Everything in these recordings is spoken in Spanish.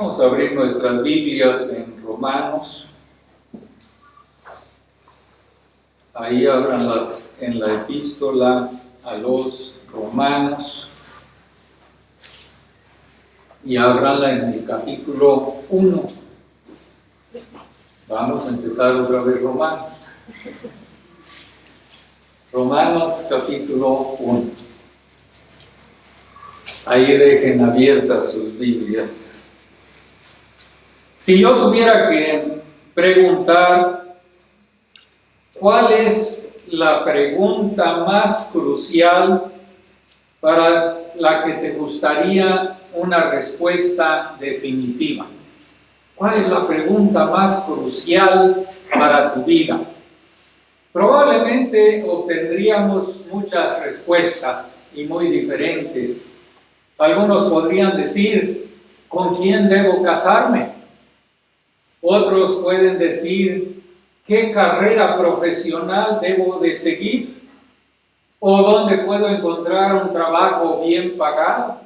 Vamos a abrir nuestras Biblias en Romanos. Ahí ábranlas en la epístola a los Romanos. Y ábranla en el capítulo 1. Vamos a empezar otra vez Romanos. Romanos capítulo 1. Ahí dejen abiertas sus Biblias. Si yo tuviera que preguntar cuál es la pregunta más crucial para la que te gustaría una respuesta definitiva, ¿cuál es la pregunta más crucial para tu vida? Probablemente obtendríamos muchas respuestas y muy diferentes. Algunos podrían decir, ¿con quién debo casarme? Otros pueden decir, ¿qué carrera profesional debo de seguir? ¿O dónde puedo encontrar un trabajo bien pagado?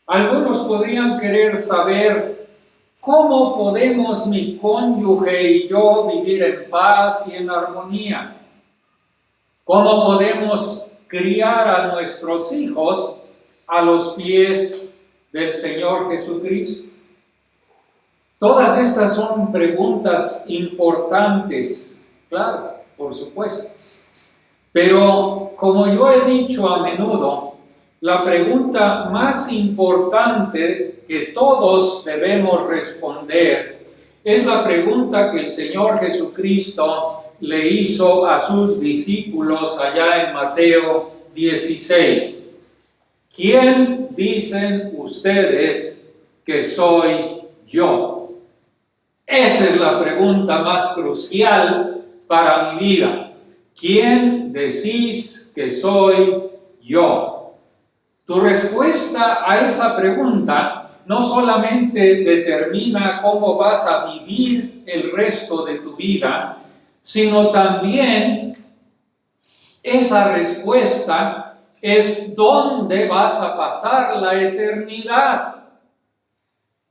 Algunos podrían querer saber, ¿cómo podemos mi cónyuge y yo vivir en paz y en armonía? ¿Cómo podemos criar a nuestros hijos a los pies del Señor Jesucristo? Todas estas son preguntas importantes, claro, por supuesto. Pero como yo he dicho a menudo, la pregunta más importante que todos debemos responder es la pregunta que el Señor Jesucristo le hizo a sus discípulos allá en Mateo 16. ¿Quién dicen ustedes que soy yo? Esa es la pregunta más crucial para mi vida. ¿Quién decís que soy yo? Tu respuesta a esa pregunta no solamente determina cómo vas a vivir el resto de tu vida, sino también esa respuesta es dónde vas a pasar la eternidad.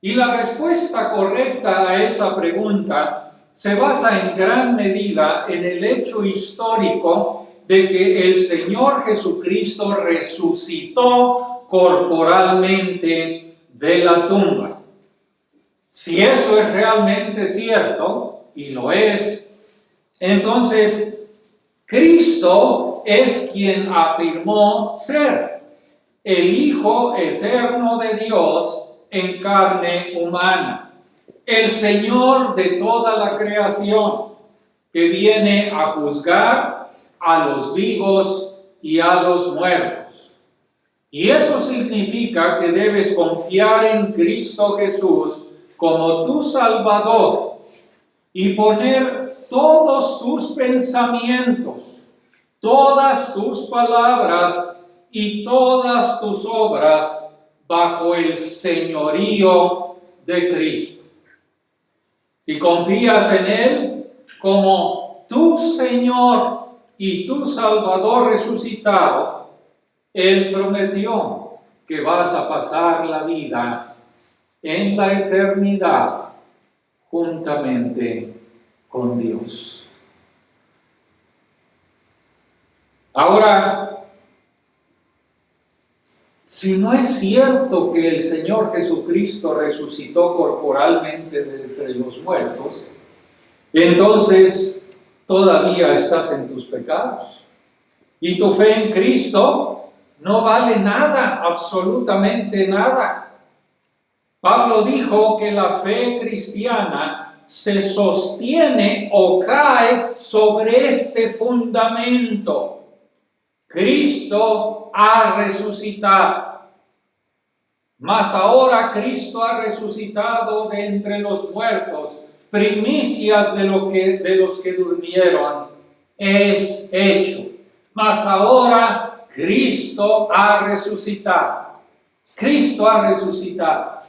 Y la respuesta correcta a esa pregunta se basa en gran medida en el hecho histórico de que el Señor Jesucristo resucitó corporalmente de la tumba. Si eso es realmente cierto, y lo es, entonces Cristo es quien afirmó ser el Hijo eterno de Dios en carne humana, el Señor de toda la creación, que viene a juzgar a los vivos y a los muertos. Y eso significa que debes confiar en Cristo Jesús como tu Salvador y poner todos tus pensamientos, todas tus palabras y todas tus obras bajo el señorío de Cristo. Si confías en Él como tu Señor y tu Salvador resucitado, Él prometió que vas a pasar la vida en la eternidad juntamente con Dios. Ahora, si no es cierto que el Señor Jesucristo resucitó corporalmente de entre los muertos, entonces todavía estás en tus pecados. Y tu fe en Cristo no vale nada, absolutamente nada. Pablo dijo que la fe cristiana se sostiene o cae sobre este fundamento. Cristo ha resucitado. Mas ahora Cristo ha resucitado de entre los muertos, primicias de los que durmieron, es hecho. Mas ahora Cristo ha resucitado. Cristo ha resucitado.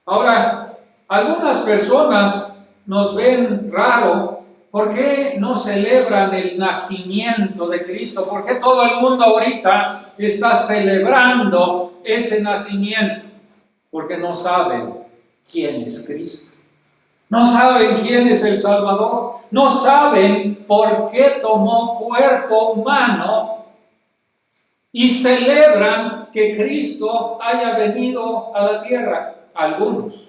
Ahora, algunas personas nos ven raro. ¿Por qué no celebran el nacimiento de Cristo? ¿Por qué todo el mundo ahorita está celebrando ese nacimiento? Porque no saben quién es Cristo. No saben quién es el Salvador. No saben por qué tomó cuerpo humano y celebran que Cristo haya venido a la tierra. Algunos.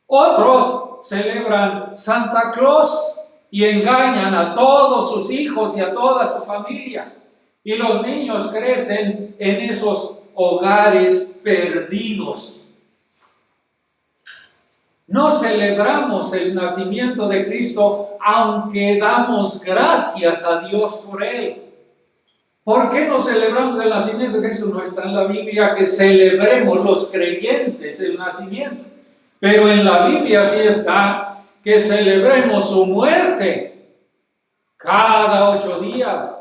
Otros celebran Santa Claus y engañan a todos sus hijos y a toda su familia. Y los niños crecen en esos hogares perdidos. No celebramos el nacimiento de Cristo, aunque damos gracias a Dios por él. ¿Por qué no celebramos el nacimiento de Cristo? No está en la Biblia que celebremos los creyentes el nacimiento. Pero en la Biblia sí está que celebremos su muerte cada 8 días.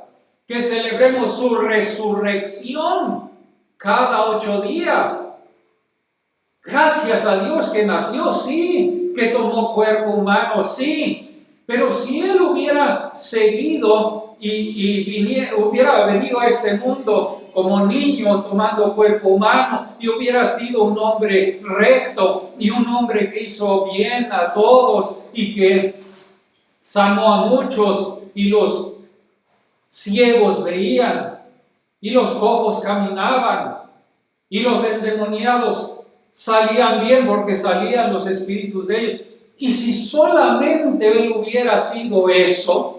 Que celebremos su resurrección cada 8 días. Gracias a Dios que nació, sí, que tomó cuerpo humano, sí, pero si Él hubiera seguido hubiera venido a este mundo como niño tomando cuerpo humano y hubiera sido un hombre recto y un hombre que hizo bien a todos y que sanó a muchos y los ciegos veían y los cojos caminaban y los endemoniados salían bien porque salían los espíritus de él. Y si solamente él hubiera sido eso,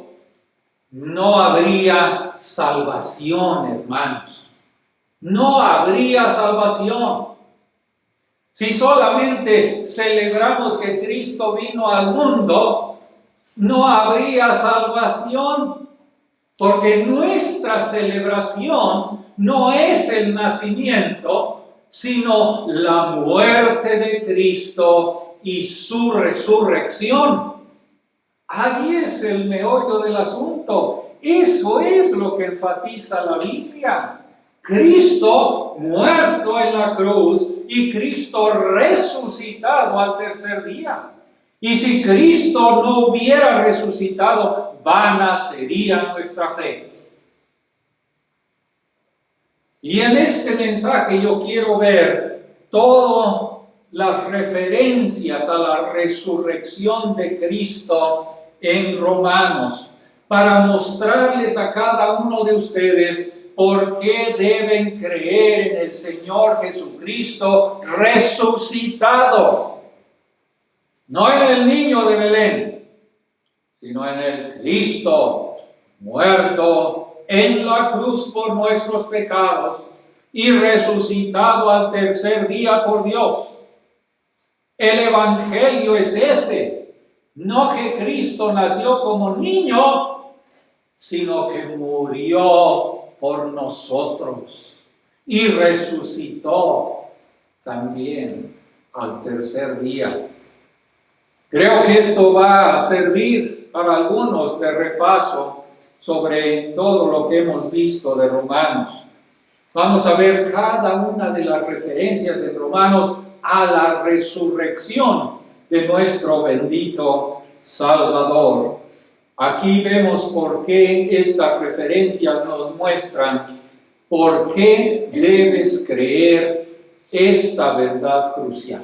no habría salvación, hermanos. No habría salvación. Si solamente celebramos que Cristo vino al mundo, no habría salvación. Porque nuestra celebración no es el nacimiento, sino la muerte de Cristo y su resurrección. Ahí es el meollo del asunto. Eso es lo que enfatiza la Biblia. Cristo muerto en la cruz y Cristo resucitado al tercer día. Y si Cristo no hubiera resucitado, vana sería nuestra fe. Y en este mensaje yo quiero ver todas las referencias a la resurrección de Cristo en Romanos, para mostrarles a cada uno de ustedes por qué deben creer en el Señor Jesucristo resucitado. No en el niño de Belén, sino en el Cristo muerto en la cruz por nuestros pecados y resucitado al tercer día por Dios. El evangelio es ese, no que Cristo nació como niño, sino que murió por nosotros y resucitó también al tercer día. Creo que esto va a servir para algunos de repaso sobre todo lo que hemos visto de Romanos. Vamos a ver cada una de las referencias en Romanos a la resurrección de nuestro bendito Salvador. Aquí vemos por qué estas referencias nos muestran por qué debes creer esta verdad crucial.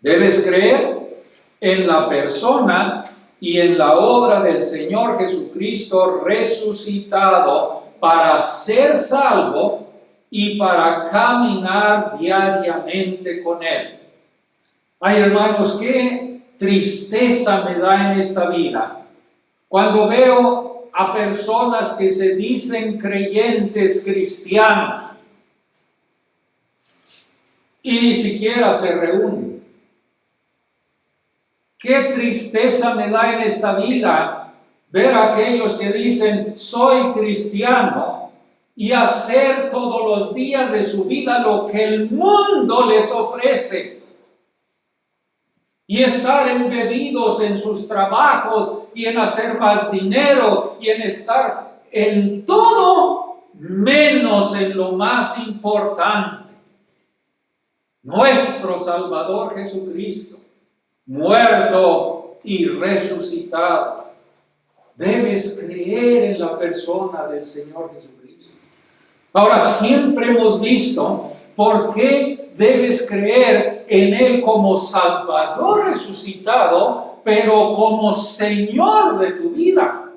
Debes creer en la persona y en la obra del Señor Jesucristo resucitado para ser salvo y para caminar diariamente con Él. Ay, hermanos, qué tristeza me da en esta vida cuando veo a personas que se dicen creyentes cristianos y ni siquiera se reúnen. Qué tristeza me da en esta vida ver a aquellos que dicen soy cristiano y hacer todos los días de su vida lo que el mundo les ofrece y estar embebidos en sus trabajos y en hacer más dinero y en estar en todo menos en lo más importante, nuestro Salvador Jesucristo, muerto y resucitado. Debes creer en la persona del Señor Jesucristo. Ahora, siempre hemos visto por qué debes creer en Él como Salvador resucitado, pero como Señor de tu vida.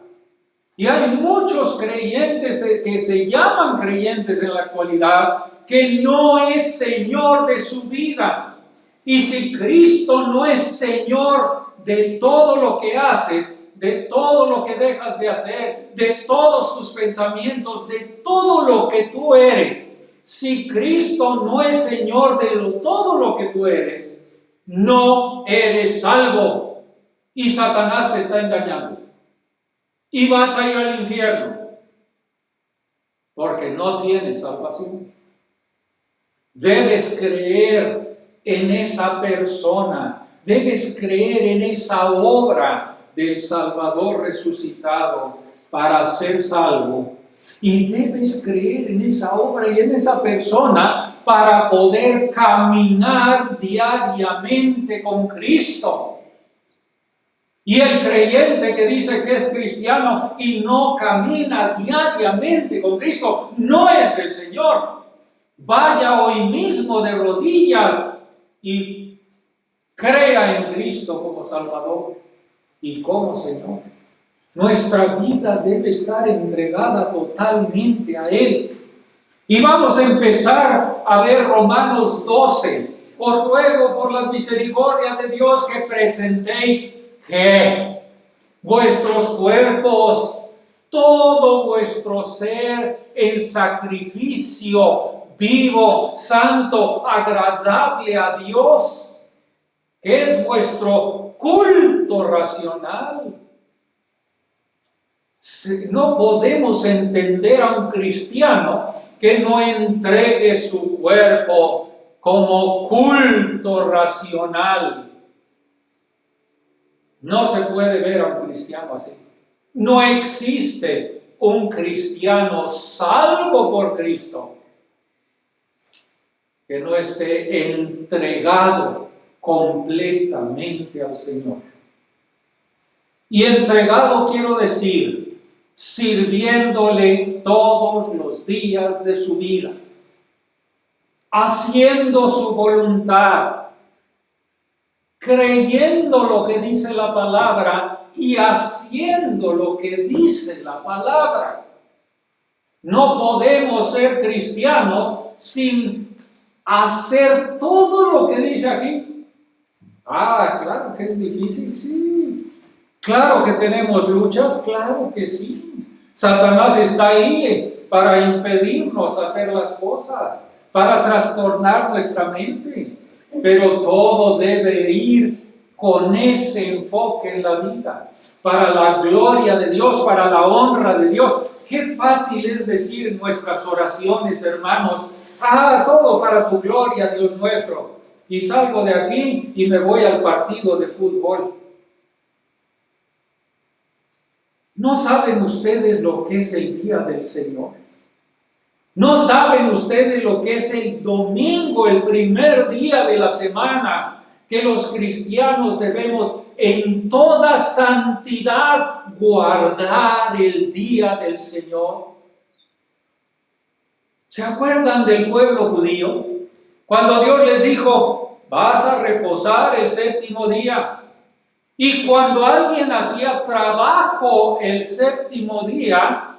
Y hay muchos creyentes que se llaman creyentes en la actualidad que no es Señor de su vida. Y si Cristo no es Señor de todo lo que haces, de todo lo que dejas de hacer, de todos tus pensamientos, de todo lo que tú eres, si Cristo no es Señor de todo lo que tú eres, no eres salvo. Y Satanás te está engañando. Y vas a ir al infierno, porque no tienes salvación. Debes creer en esa persona, debes creer en esa obra del Salvador resucitado para ser salvo. Y debes creer en esa obra y en esa persona para poder caminar diariamente con Cristo. Y el creyente que dice que es cristiano y no camina diariamente con Cristo, no es del Señor. Vaya hoy mismo de rodillas y crea en Cristo como Salvador y como Señor. Nuestra vida debe estar entregada totalmente a Él. Y vamos a empezar a ver Romanos 12. Os ruego por las misericordias de Dios que presentéis que vuestros cuerpos, todo vuestro ser en sacrificio vivo, santo, agradable a Dios, que es vuestro culto racional. No podemos entender a un cristiano que no entregue su cuerpo como culto racional. No se puede ver a un cristiano así. No existe un cristiano salvo por Cristo que no esté entregado completamente al Señor. Y entregado quiero decir, sirviéndole todos los días de su vida, haciendo su voluntad, creyendo lo que dice la palabra y haciendo lo que dice la palabra. No podemos ser cristianos sin hacer todo lo que dice aquí. Claro que es difícil, sí. Claro que tenemos luchas, claro que sí. Satanás está ahí para impedirnos hacer las cosas, para trastornar nuestra mente. Pero todo debe ir con ese enfoque en la vida, para la gloria de Dios, para la honra de Dios. Qué fácil es decir en nuestras oraciones, hermanos, todo para tu gloria, Dios nuestro. Y salgo de aquí y me voy al partido de fútbol. ¿No saben ustedes lo que es el día del Señor? ¿No saben ustedes lo que es el domingo, el primer día de la semana, que los cristianos debemos en toda santidad guardar el día del Señor? ¿Se acuerdan del pueblo judío? Cuando Dios les dijo, vas a reposar el séptimo día. Y cuando alguien hacía trabajo el séptimo día,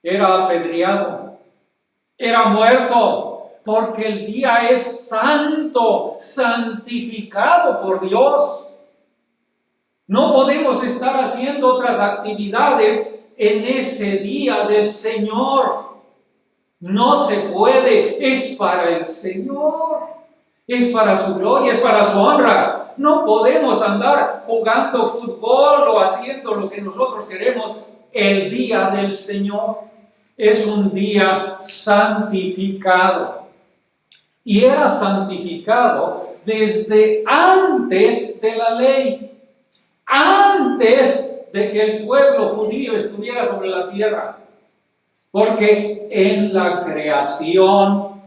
era apedreado. Era muerto, porque el día es santo, santificado por Dios. No podemos estar haciendo otras actividades en ese día del Señor. No se puede, es para el Señor, es para su gloria, es para su honra. No podemos andar jugando fútbol o haciendo lo que nosotros queremos el día del Señor. Es un día santificado. Y era santificado desde antes de la ley, antes de que el pueblo judío estuviera sobre la tierra. Porque en la creación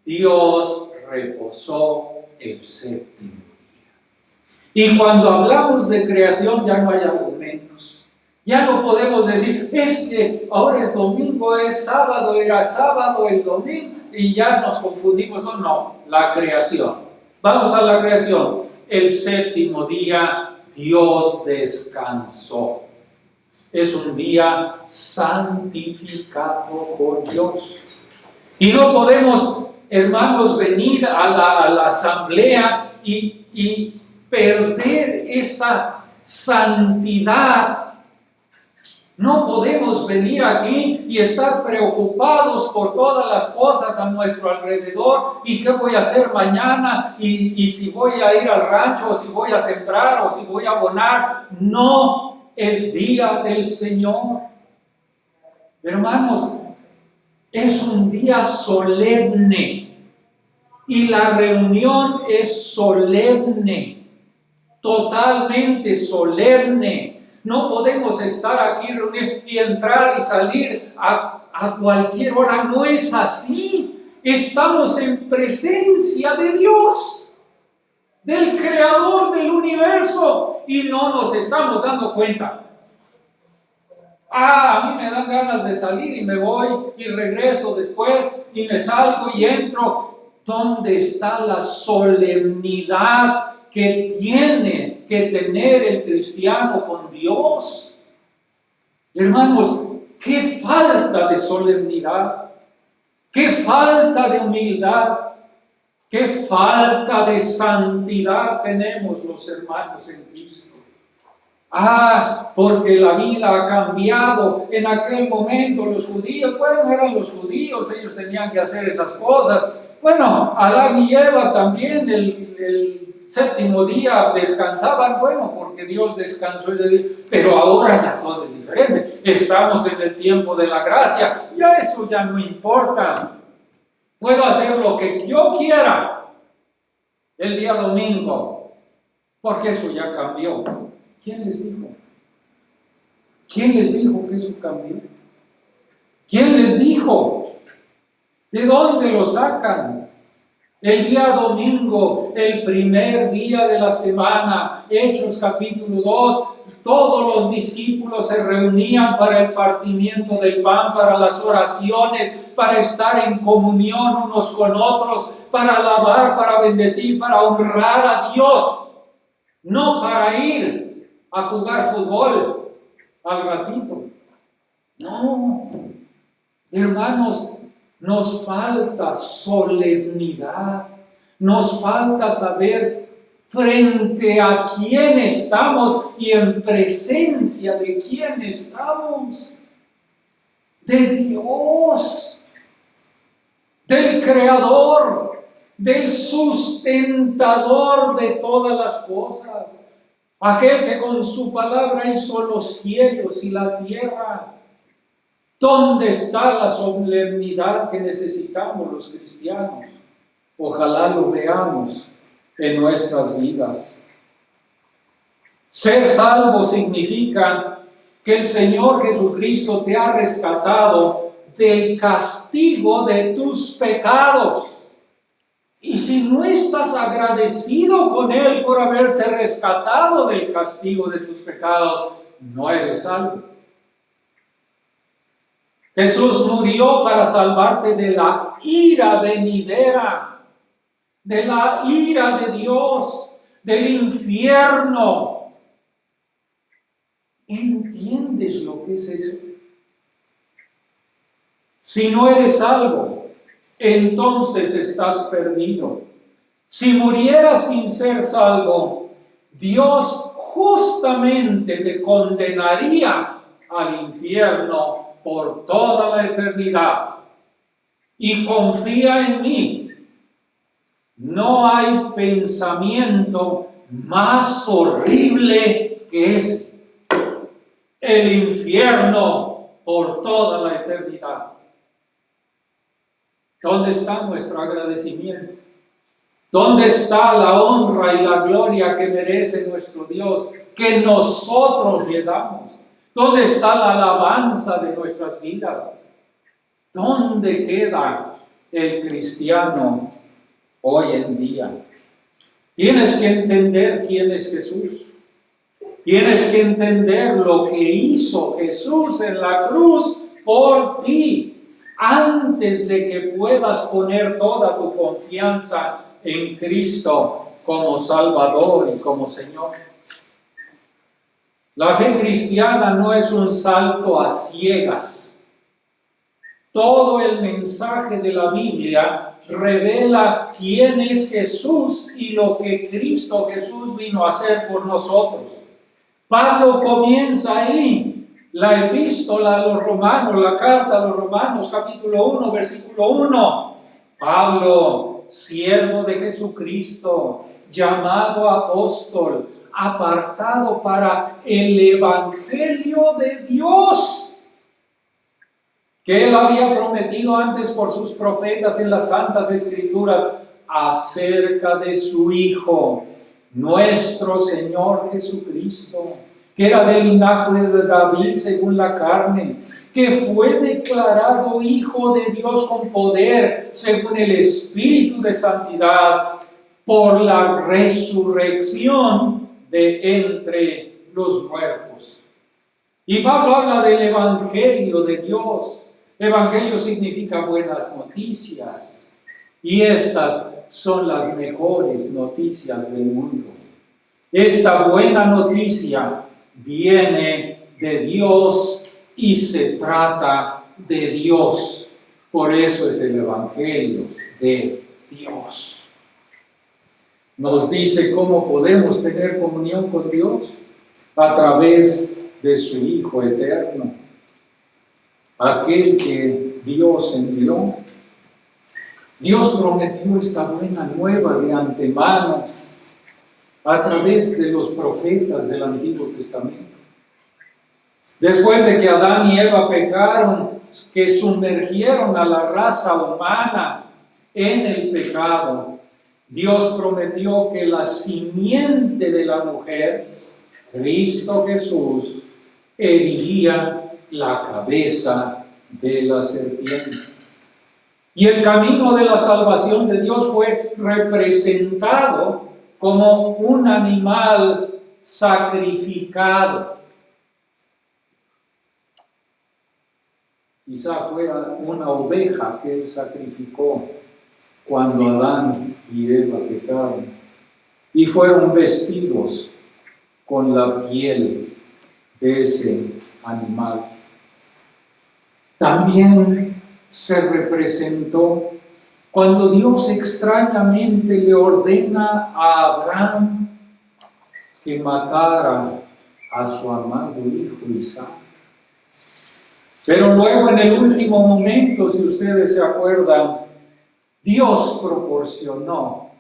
Dios reposó el séptimo día. Y cuando hablamos de creación ya no hay argumentos. Ya no podemos decir, es que ahora es domingo, es sábado, era sábado, el domingo, y ya nos confundimos. No, la creación. Vamos a la creación. El séptimo día Dios descansó. Es un día santificado por Dios. Y no podemos, hermanos, venir a la asamblea y perder esa santidad. No podemos venir aquí y estar preocupados por todas las cosas a nuestro alrededor y qué voy a hacer mañana y si voy a ir al rancho o si voy a sembrar o si voy a abonar. No es día del Señor. Hermanos, es un día solemne y la reunión es solemne, totalmente solemne. No podemos estar aquí reunidos y entrar y salir a cualquier hora. No es así. Estamos en presencia de Dios, del Creador del universo, y no nos estamos dando cuenta. A mí me dan ganas de salir y me voy y regreso después y me salgo y entro. ¿Dónde está la solemnidad que tiene que tener el cristiano con Dios? Hermanos, qué falta de solemnidad, qué falta de humildad, qué falta de santidad tenemos los hermanos en Cristo. Porque la vida ha cambiado. En aquel momento los judíos, bueno, eran los judíos, ellos tenían que hacer esas cosas. Bueno, Adán y Eva también el séptimo día descansaban, bueno, porque Dios descansó ese día, pero ahora ya todo es diferente. Estamos en el tiempo de la gracia, ya eso ya no importa. Puedo hacer lo que yo quiera el día domingo, porque eso ya cambió. ¿Quién les dijo? ¿Quién les dijo que eso cambió? ¿Quién les dijo? ¿De dónde lo sacan? El día domingo, el primer día de la semana, Hechos capítulo 2, todos los discípulos se reunían para el partimiento del pan, para las oraciones, para estar en comunión unos con otros, para alabar, para bendecir, para honrar a Dios, no para ir a jugar fútbol al ratito. No, hermanos, nos falta solemnidad, nos falta saber frente a quién estamos y en presencia de quién estamos. De Dios, del Creador, del sustentador de todas las cosas. Aquel que con su palabra hizo los cielos y la tierra. ¿Dónde está la solemnidad que necesitamos los cristianos? Ojalá lo veamos en nuestras vidas. Ser salvo significa que el Señor Jesucristo te ha rescatado del castigo de tus pecados. Y si no estás agradecido con Él por haberte rescatado del castigo de tus pecados, no eres salvo. Jesús murió para salvarte de la ira venidera, de la ira de Dios, del infierno. ¿Entiendes lo que es eso? Si no eres salvo, entonces estás perdido. Si murieras sin ser salvo, Dios justamente te condenaría al infierno por toda la eternidad. Y confía en mí, no hay pensamiento más horrible que ese: el infierno por toda la eternidad. ¿Dónde está nuestro agradecimiento? ¿Dónde está la honra y la gloria que merece nuestro Dios, que nosotros le damos? ¿Dónde está la alabanza de nuestras vidas? ¿Dónde queda el cristiano hoy en día? Tienes que entender quién es Jesús. Tienes que entender lo que hizo Jesús en la cruz por ti. antes de que puedas poner toda tu confianza en Cristo como Salvador y como Señor. La fe cristiana no es un salto a ciegas. Todo el mensaje de la Biblia revela quién es Jesús y lo que Cristo Jesús vino a hacer por nosotros. Pablo comienza ahí. La epístola a los romanos, la carta a los romanos, capítulo 1, versículo 1. Pablo, siervo de Jesucristo, llamado apóstol, apartado para el evangelio de Dios, que él había prometido antes por sus profetas en las santas escrituras, acerca de su Hijo, nuestro Señor Jesucristo, que era del linaje de David según la carne, que fue declarado Hijo de Dios con poder según el Espíritu de santidad, por la resurrección de entre los muertos. Y Pablo habla del Evangelio de Dios. Evangelio significa buenas noticias, y estas son las mejores noticias del mundo. Esta buena noticia viene de Dios y se trata de Dios. Por eso es el Evangelio de Dios. Nos dice cómo podemos tener comunión con Dios a través de su Hijo eterno, aquel que Dios envió. Dios prometió esta buena nueva de antemano a través de los profetas del Antiguo Testamento. Después de que Adán y Eva pecaron, que sumergieron a la raza humana en el pecado, Dios prometió que la simiente de la mujer, Cristo Jesús, heriría la cabeza de la serpiente. Y el camino de la salvación de Dios fue representado como un animal sacrificado. Quizá fuera una oveja que él sacrificó cuando Adán y Eva pecaron, y fueron vestidos con la piel de ese animal. También se representó cuando Dios extrañamente le ordena a Abraham que matara a su amado hijo Isaac. Pero luego, en el último momento, si ustedes se acuerdan, Dios proporcionó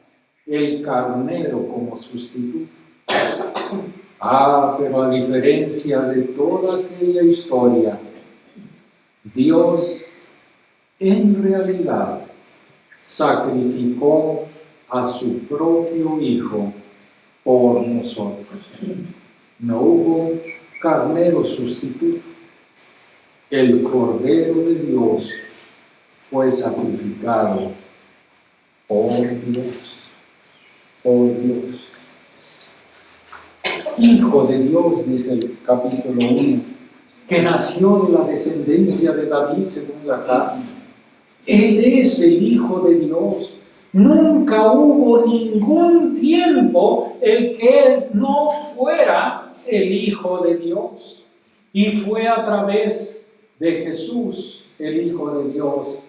el carnero como sustituto. Pero a diferencia de toda aquella historia, Dios en realidad sacrificó a su propio Hijo por nosotros. No hubo carnero sustituto. El Cordero de Dios fue sacrificado por Dios. Por Dios. Hijo de Dios, dice el capítulo 1, que nació de la descendencia de David según la carne. Él es el Hijo de Dios. Nunca hubo ningún tiempo el que Él no fuera el Hijo de Dios. Y fue a través de Jesús, el Hijo de Dios,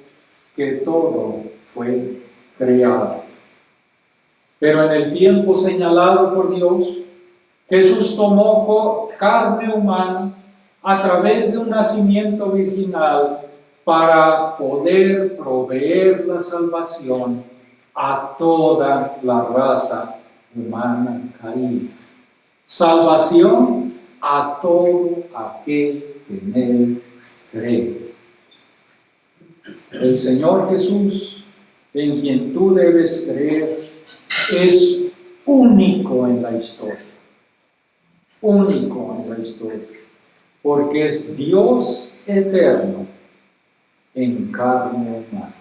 que todo fue creado. Pero en el tiempo señalado por Dios, Jesús tomó carne humana a través de un nacimiento virginal para poder proveer la salvación a toda la raza humana caída. Salvación a todo aquel que en Él cree. El Señor Jesús, en quien tú debes creer, es único en la historia. Único en la historia. Porque es Dios eterno en carne humana.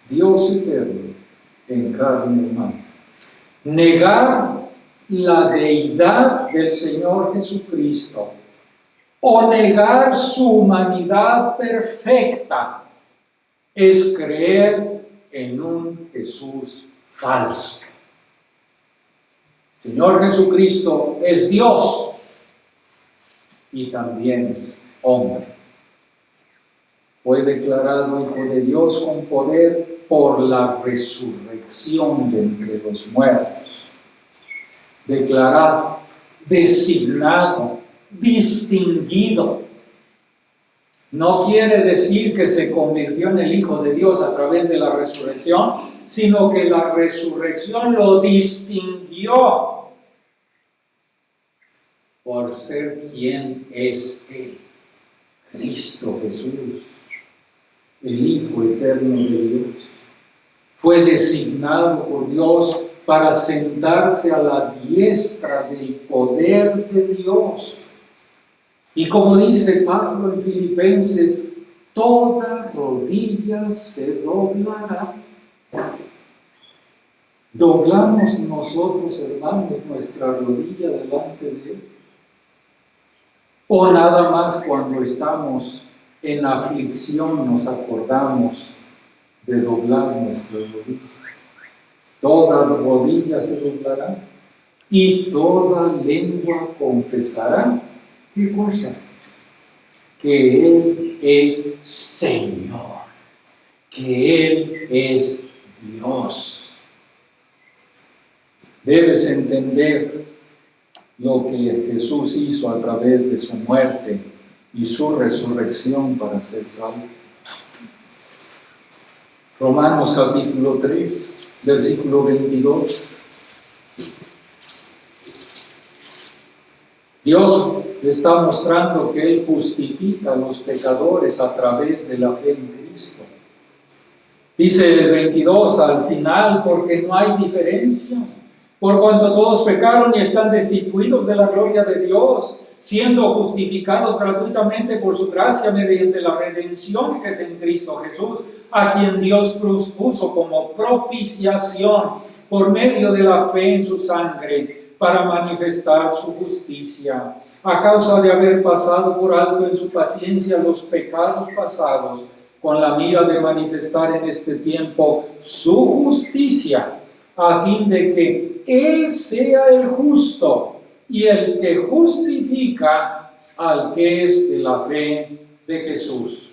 Dios eterno en carne humana. Negar la deidad del Señor Jesucristo o negar su humanidad perfecta es creer en un Jesús falso. Señor Jesucristo es Dios y también hombre. Fue declarado Hijo de Dios con poder por la resurrección de entre los muertos. Declarado, designado, distinguido. No quiere decir que se convirtió en el Hijo de Dios a través de la resurrección, sino que la resurrección lo distinguió por ser quien es Él, Cristo Jesús, el Hijo eterno de Dios. Fue designado por Dios para sentarse a la diestra del poder de Dios. Y como dice Pablo en Filipenses, toda rodilla se doblará. ¿Doblamos nosotros, hermanos, nuestra rodilla delante de Él? ¿O nada más cuando estamos en aflicción nos acordamos de doblar nuestras rodillas? Toda rodilla se doblará y toda lengua confesará. ¿Qué cosa? Que Él es Señor, que Él es Dios. Debes entender lo que Jesús hizo a través de su muerte y su resurrección para ser salvo. Romanos capítulo 3, versículo 22. Dios está mostrando que Él justifica a los pecadores a través de la fe en Cristo. Dice el 22 al final, porque no hay diferencia, por cuanto todos pecaron y están destituidos de la gloria de Dios, siendo justificados gratuitamente por su gracia mediante la redención que es en Cristo Jesús, a quien Dios puso como propiciación por medio de la fe en su sangre, para manifestar su justicia, a causa de haber pasado por alto en su paciencia los pecados pasados, con la mira de manifestar en este tiempo su justicia, a fin de que Él sea el justo y el que justifica al que es de la fe de Jesús.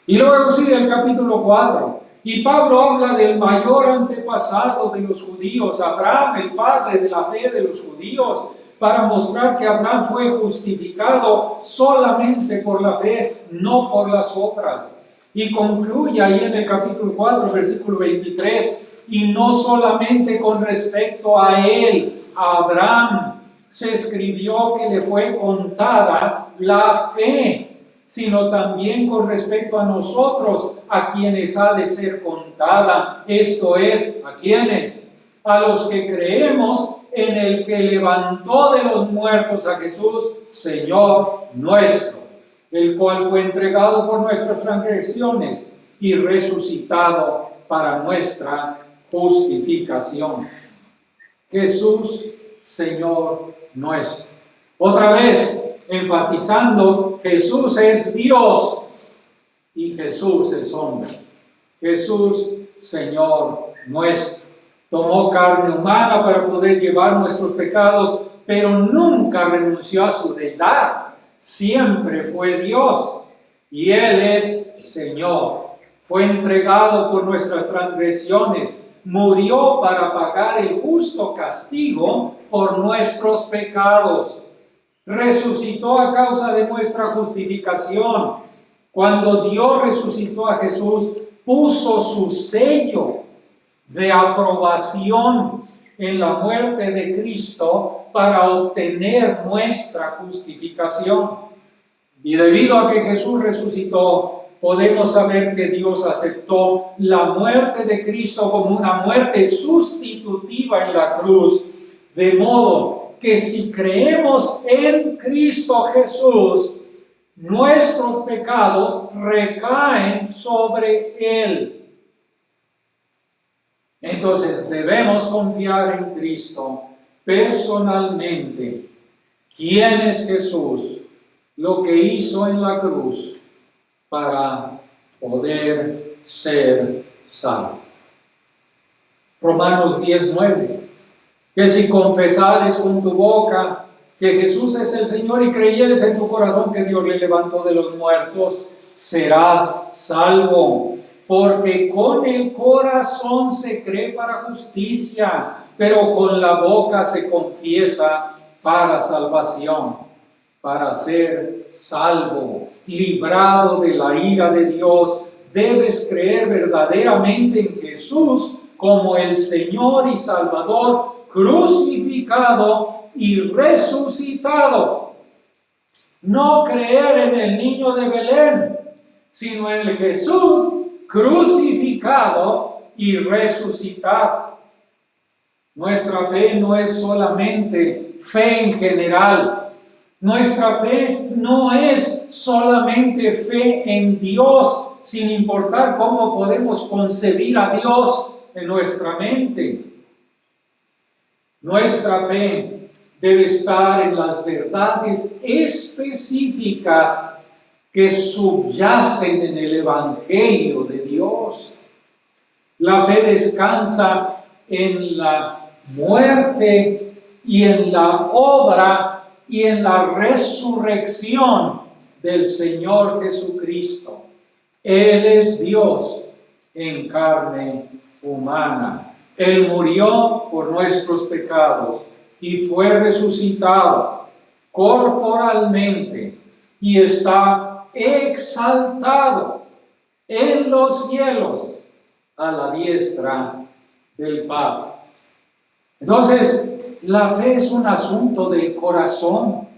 Y luego sigue el capítulo 4. Y Pablo habla del mayor antepasado de los judíos, Abraham, el padre de la fe de los judíos, para mostrar que Abraham fue justificado solamente por la fe, no por las obras. Y concluye ahí en el capítulo 4, versículo 23, y no solamente con respecto a él, a Abraham, se escribió que le fue contada la fe, sino también con respecto a nosotros, a quienes ha de ser contada. Esto es, ¿a quiénes? A los que creemos en el que levantó de los muertos a Jesús, Señor nuestro, el cual fue entregado por nuestras transgresiones y resucitado para nuestra justificación. Jesús, Señor nuestro. Otra vez, enfatizando, Jesús es Dios y Jesús es hombre. Jesús, Señor nuestro, tomó carne humana para poder llevar nuestros pecados, pero nunca renunció a su deidad. Siempre fue Dios y Él es Señor. Fue entregado por nuestras transgresiones, murió para pagar el justo castigo por nuestros pecados. Resucitó a causa de nuestra justificación. Cuando Dios resucitó a Jesús, puso su sello de aprobación en la muerte de Cristo para obtener nuestra justificación. Y debido a que Jesús resucitó, podemos saber que Dios aceptó la muerte de Cristo como una muerte sustitutiva en la cruz, de modo que si creemos en Cristo Jesús, nuestros pecados recaen sobre Él. Entonces debemos confiar en Cristo personalmente. ¿Quién es Jesús? lo que hizo en la cruz para poder ser salvo. Romanos 10:9, que si confesares con tu boca que Jesús es el Señor y creyeres en tu corazón que Dios le levantó de los muertos, serás salvo. Porque con el corazón se cree para justicia, pero con la boca se confiesa para salvación. Para ser salvo, librado de la ira de Dios, debes creer verdaderamente en Jesús como el Señor y Salvador, crucificado y resucitado. No creer en el niño de Belén, sino en el Jesús crucificado y resucitado. Nuestra fe no es solamente fe en general. Nuestra fe no es solamente fe en Dios, sin importar cómo podemos concebir a Dios en nuestra mente. Nuestra fe debe estar en las verdades específicas que subyacen en el Evangelio de Dios. La fe descansa en la muerte y en la obra y en la resurrección del Señor Jesucristo. Él es Dios en carne humana. Él murió por nuestros pecados y fue resucitado corporalmente y está exaltado en los cielos a la diestra del Padre. Entonces, la fe es un asunto del corazón.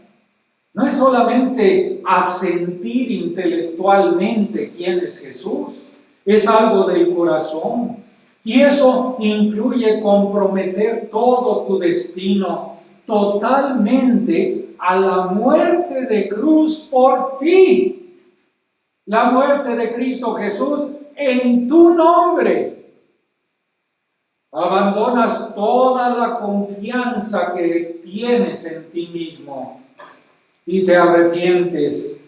No es solamente asentir intelectualmente quién es Jesús, es algo del corazón. Y eso incluye comprometer todo tu destino totalmente a la muerte de cruz por ti. La muerte de Cristo Jesús en tu nombre. Abandonas toda la confianza que tienes en ti mismo y te arrepientes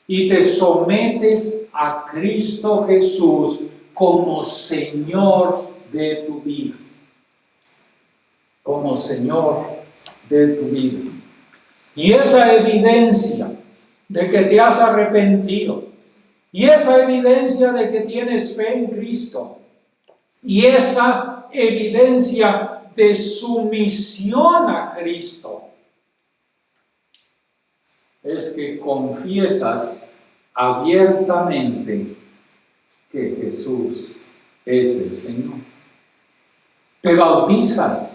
y te sometes a Cristo Jesús como Señor de tu vida. Como Señor de tu vida. Y esa evidencia de que te has arrepentido, y esa evidencia de que tienes fe en Cristo, y esa evidencia de sumisión a Cristo, es que confiesas abiertamente que Jesús es el Señor. Te bautizas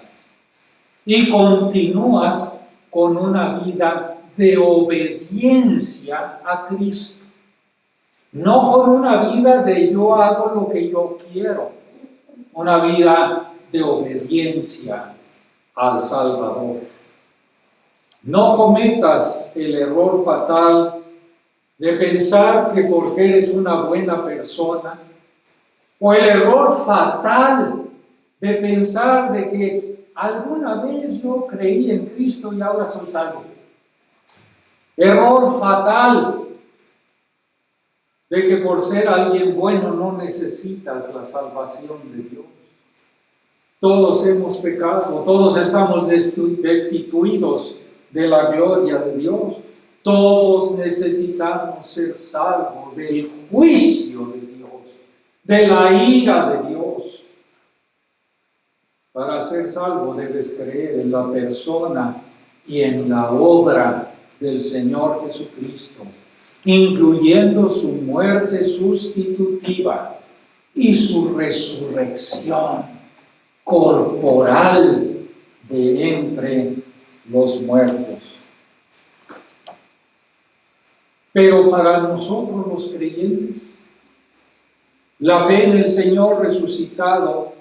y continúas con una vida de obediencia a Cristo. No con una vida de yo hago lo que yo quiero. Una vida de obediencia al Salvador. No cometas el error fatal de pensar que porque eres una buena persona, o el error fatal de pensar de que alguna vez yo creí en Cristo y ahora soy salvo. Error fatal de que por ser alguien bueno no necesitas la salvación de Dios. Todos hemos pecado, todos estamos destituidos de la gloria de Dios. Todos necesitamos ser salvos del juicio de Dios, de la ira de Dios. Para ser salvo debes creer en la persona y en la obra del Señor Jesucristo, incluyendo su muerte sustitutiva y su resurrección corporal de entre los muertos. Pero para nosotros los creyentes, la fe en el Señor resucitado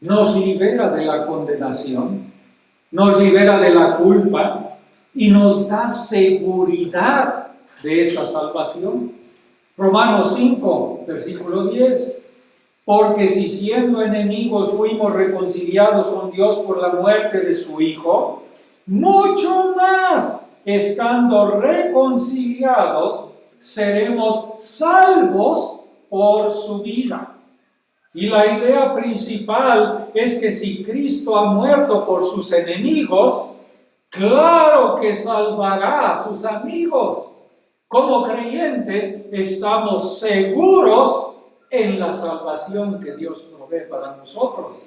nos libera de la condenación, nos libera de la culpa y nos da seguridad de esa salvación. Romanos 5, versículo 10. Porque si siendo enemigos fuimos reconciliados con Dios por la muerte de su Hijo, mucho más estando reconciliados, seremos salvos por su vida. Y la idea principal es que si Cristo ha muerto por sus enemigos, claro que salvará a sus amigos. Como creyentes estamos seguros en la salvación que Dios provee para nosotros.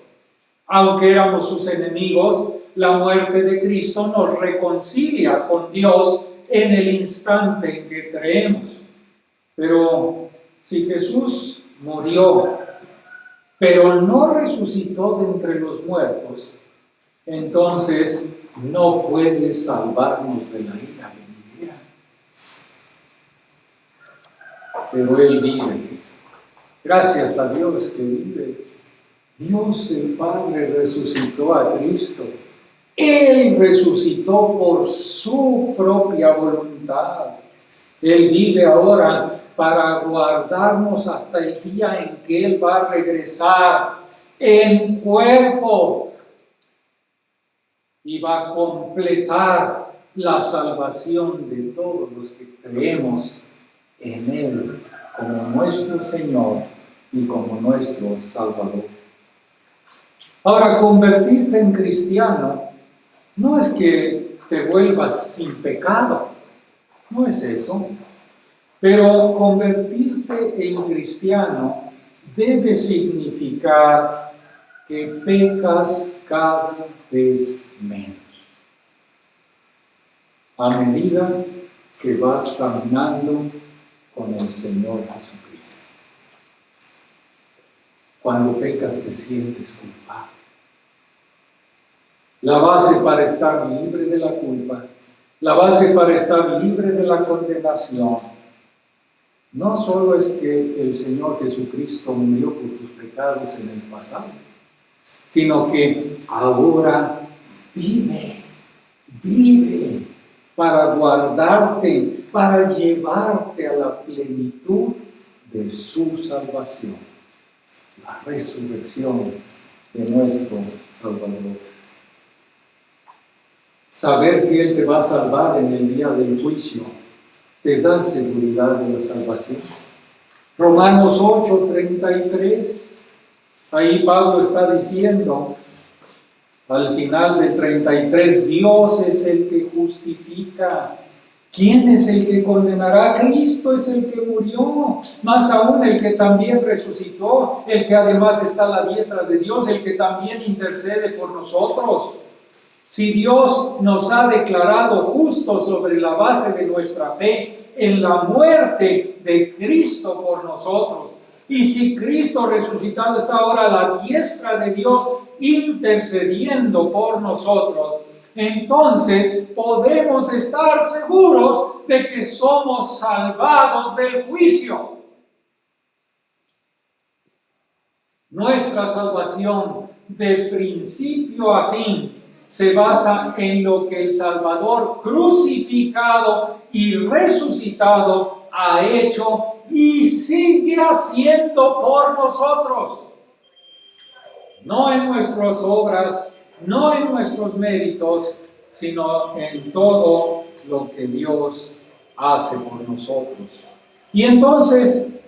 Aunque éramos sus enemigos, la muerte de Cristo nos reconcilia con Dios en el instante en que creemos. Pero si Jesús murió, pero no resucitó de entre los muertos, entonces no puede salvarnos de la ira venidera. Pero Él vive. Gracias a Dios que vive. Dios el Padre resucitó a Cristo. Él resucitó por su propia voluntad. Él vive ahora para guardarnos hasta el día en que Él va a regresar en cuerpo y va a completar la salvación de todos los que creemos en Él como nuestro Señor y como nuestro Salvador. Ahora, convertirte en cristiano no es que te vuelvas sin pecado, no es eso. Pero convertirte en cristiano debe significar que pecas cada vez menos a medida que vas caminando con el Señor Jesucristo. Cuando pecas te sientes culpable. La base para estar libre de la culpa, la base para estar libre de la condenación, no solo es que el Señor Jesucristo murió por tus pecados en el pasado, sino que ahora vive para guardarte, para llevarte a la plenitud de su salvación, la resurrección de nuestro Salvador. Saber que Él te va a salvar en el día del juicio te da seguridad de la salvación. Romanos 8:33, ahí Pablo está diciendo, al final de 33, Dios es el que justifica. ¿Quién es el que condenará? Cristo es el que murió, más aún el que también resucitó, el que además está a la diestra de Dios, el que también intercede por nosotros. Si Dios nos ha declarado justos sobre la base de nuestra fe en la muerte de Cristo por nosotros, y si Cristo resucitado está ahora a la diestra de Dios intercediendo por nosotros, entonces podemos estar seguros de que somos salvados del juicio. Nuestra salvación de principio a fin se basa en lo que el Salvador crucificado y resucitado ha hecho y sigue haciendo por nosotros. No en nuestras obras, no en nuestros méritos, sino en todo lo que Dios hace por nosotros. Y entonces,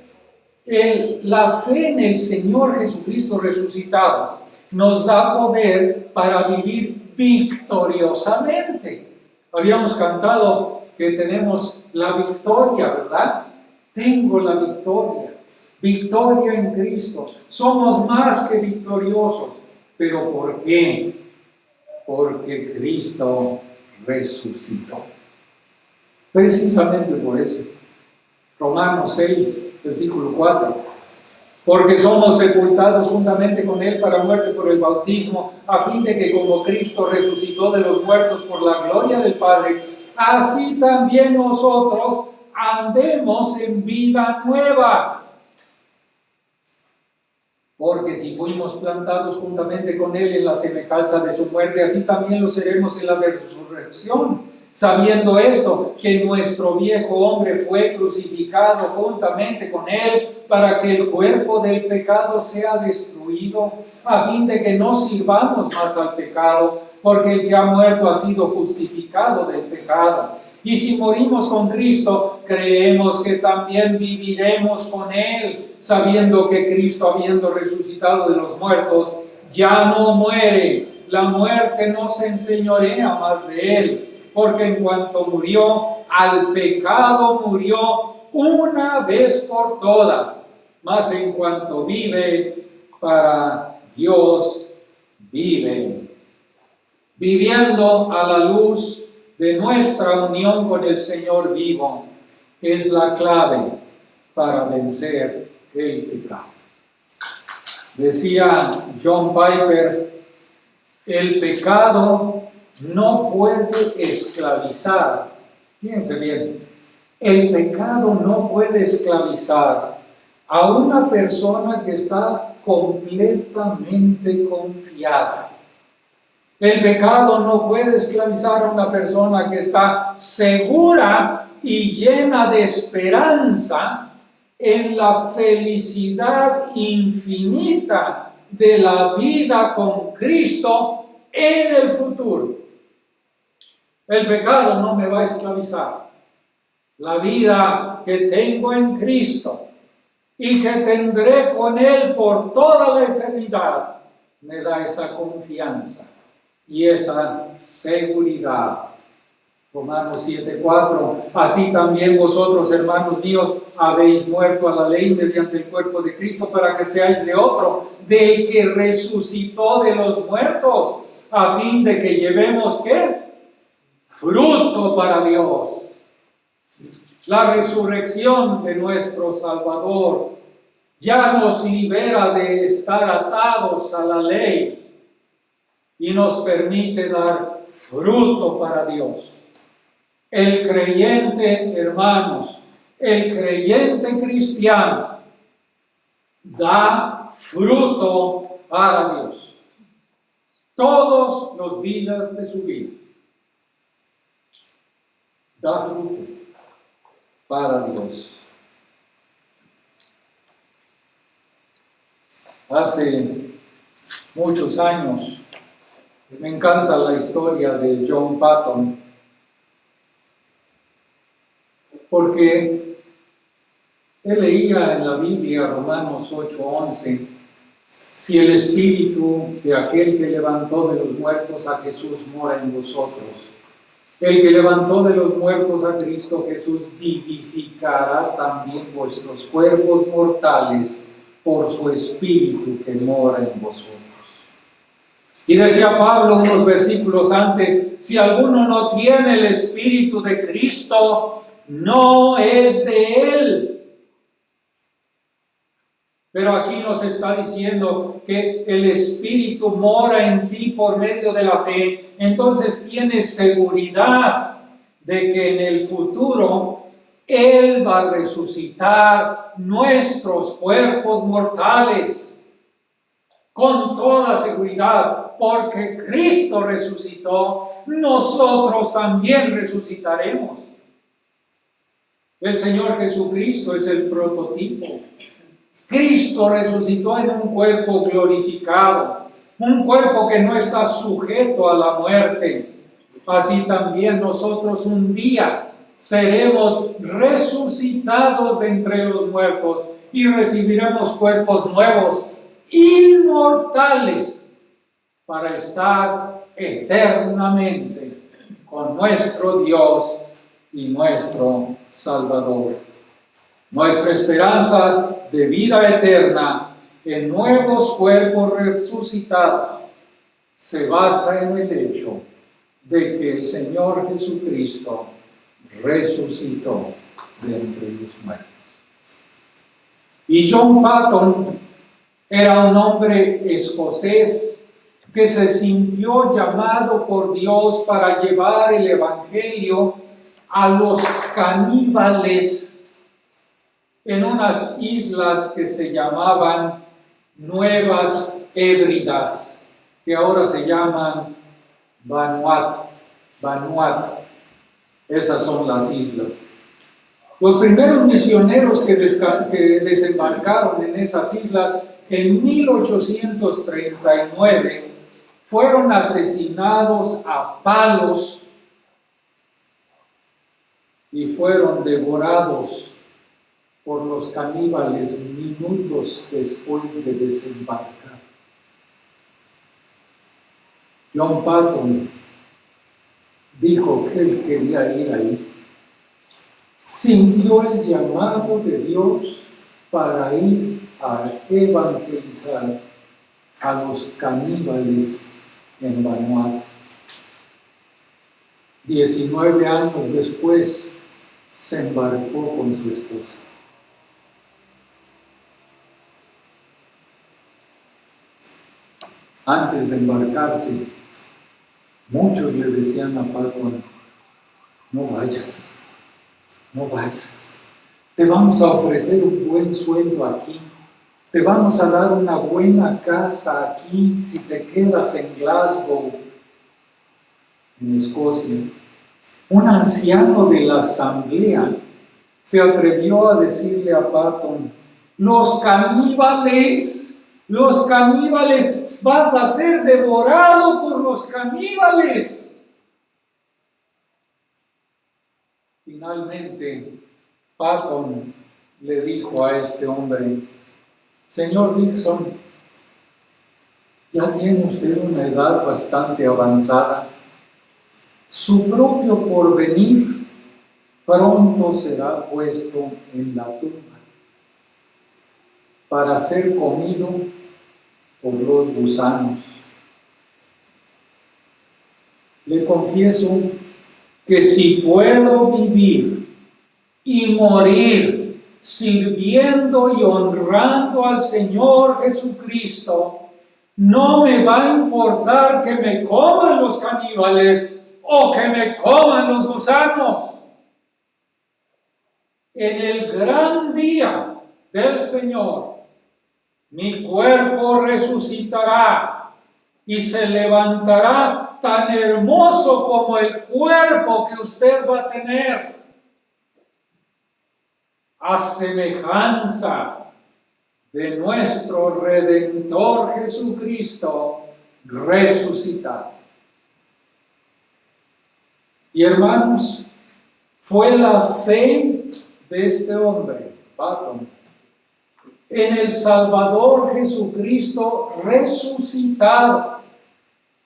la fe en el Señor Jesucristo resucitado nos da poder para vivir victoriosamente. Habíamos cantado que tenemos la victoria, ¿verdad? Tengo la victoria. Victoria en Cristo. Somos más que victoriosos. ¿Pero por qué? Porque Cristo resucitó. Precisamente por eso. Romanos 6, versículo 4. Porque somos sepultados juntamente con Él para muerte por el bautismo, a fin de que como Cristo resucitó de los muertos por la gloria del Padre, así también nosotros andemos en vida nueva. Porque si fuimos plantados juntamente con Él en la semejanza de su muerte, así también lo seremos en la resurrección. Sabiendo esto, que nuestro viejo hombre fue crucificado juntamente con Él, para que el cuerpo del pecado sea destruido, a fin de que no sirvamos más al pecado, porque el que ha muerto ha sido justificado del pecado. Y si morimos con Cristo, creemos que también viviremos con Él, sabiendo que Cristo, habiendo resucitado de los muertos, ya no muere. La muerte no se enseñorea más de Él, porque en cuanto murió, al pecado murió una vez por todas, mas en cuanto vive, para Dios vive. Viviendo a la luz de nuestra unión con el Señor vivo, es la clave para vencer el pecado. Decía John Piper, el pecado no puede esclavizar. Fíjense bien, el pecado no puede esclavizar a una persona que está completamente confiada. El pecado no puede esclavizar a una persona que está segura y llena de esperanza en la felicidad infinita de la vida con Cristo en el futuro. El pecado no me va a esclavizar. La vida que tengo en Cristo y que tendré con Él por toda la eternidad me da esa confianza y esa seguridad. Romanos 7:4. Así también vosotros, hermanos míos, habéis muerto a la ley mediante el cuerpo de Cristo para que seáis de otro, del que resucitó de los muertos, a fin de que llevemos, ¿qué? Fruto para Dios. La resurrección de nuestro Salvador ya nos libera de estar atados a la ley y nos permite dar fruto para Dios. El creyente, hermanos, el creyente cristiano da fruto para Dios todos los días de su vida. Da fruto para Dios. Hace muchos años, me encanta la historia de John Patton, porque él leía en la Biblia Romanos 8:11, si el espíritu de aquel que levantó de los muertos a Jesús mora en vosotros, el que levantó de los muertos a Cristo Jesús vivificará también vuestros cuerpos mortales por su espíritu que mora en vosotros. Y decía Pablo unos versículos antes, si alguno no tiene el espíritu de Cristo, no es de él. Pero aquí nos está diciendo que el Espíritu mora en ti por medio de la fe. Entonces tienes seguridad de que en el futuro Él va a resucitar nuestros cuerpos mortales. Con toda seguridad, porque Cristo resucitó, nosotros también resucitaremos. El Señor Jesucristo es el prototipo. Cristo resucitó en un cuerpo glorificado, un cuerpo que no está sujeto a la muerte. Así también nosotros un día seremos resucitados de entre los muertos y recibiremos cuerpos nuevos, inmortales, para estar eternamente con nuestro Dios y nuestro Salvador. Nuestra esperanza de vida eterna en nuevos cuerpos resucitados se basa en el hecho de que el Señor Jesucristo resucitó de entre los muertos. Y John Patton era un hombre escocés que se sintió llamado por Dios para llevar el Evangelio a los caníbales en unas islas que se llamaban Nuevas Hébridas, que ahora se llaman Vanuatu. Esas son las islas. Los primeros misioneros que desembarcaron en esas islas en 1839 fueron asesinados a palos y fueron devorados por los caníbales minutos después de desembarcar. John Patton dijo que él quería ir ahí. Sintió el llamado de Dios para ir a evangelizar a los caníbales en Vanuatu. 19 años después se embarcó con su esposa. Antes de embarcarse, muchos le decían a Patton: no vayas, no vayas. Te vamos a ofrecer un buen sueldo aquí. Te vamos a dar una buena casa aquí si te quedas en Glasgow, en Escocia. Un anciano de la asamblea se atrevió a decirle a Patton: los caníbales, vas a ser devorado por los caníbales. Finalmente, Patton le dijo a este hombre: señor Dixon, ya tiene usted una edad bastante avanzada. Su propio porvenir pronto será puesto en la tumba para ser comido por los gusanos. Le confieso que si puedo vivir y morir sirviendo y honrando al Señor Jesucristo, no me va a importar que me coman los caníbales o que me coman los gusanos. En el gran día del Señor, mi cuerpo resucitará y se levantará tan hermoso como el cuerpo que usted va a tener, a semejanza de nuestro Redentor Jesucristo resucitado. Y hermanos, fue la fe de este hombre, Patton, en el Salvador Jesucristo resucitado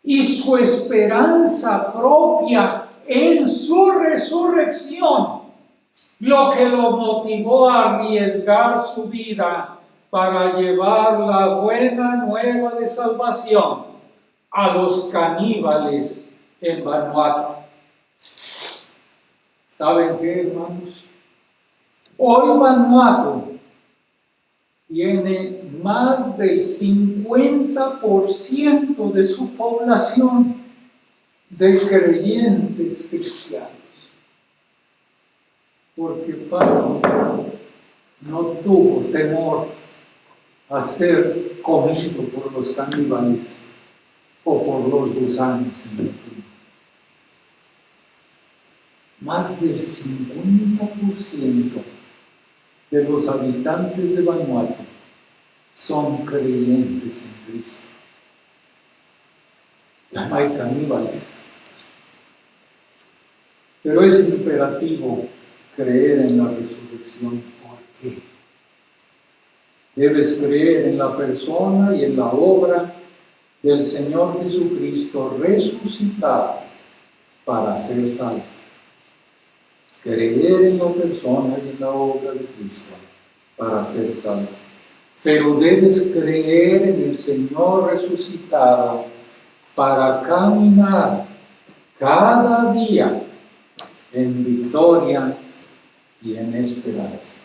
y su esperanza propia en su resurrección lo que lo motivó a arriesgar su vida para llevar la buena nueva de salvación a los caníbales en Vanuatu. ¿Saben qué, hermanos? Hoy Vanuatu tiene más del 50% de su población de creyentes cristianos, porque Pablo no tuvo temor a ser comido por los caníbales o por los gusanos en el tumba. Más del 50% de los habitantes de Vanuatu son creyentes en Cristo. Ya no hay caníbales, pero es imperativo creer en la resurrección. ¿Por qué? Debes creer en la persona y en la obra del Señor Jesucristo resucitado para ser salvo. Creer en la persona y en la obra de Cristo para ser salvo. Pero debes creer en el Señor resucitado para caminar cada día en victoria y en esperanza.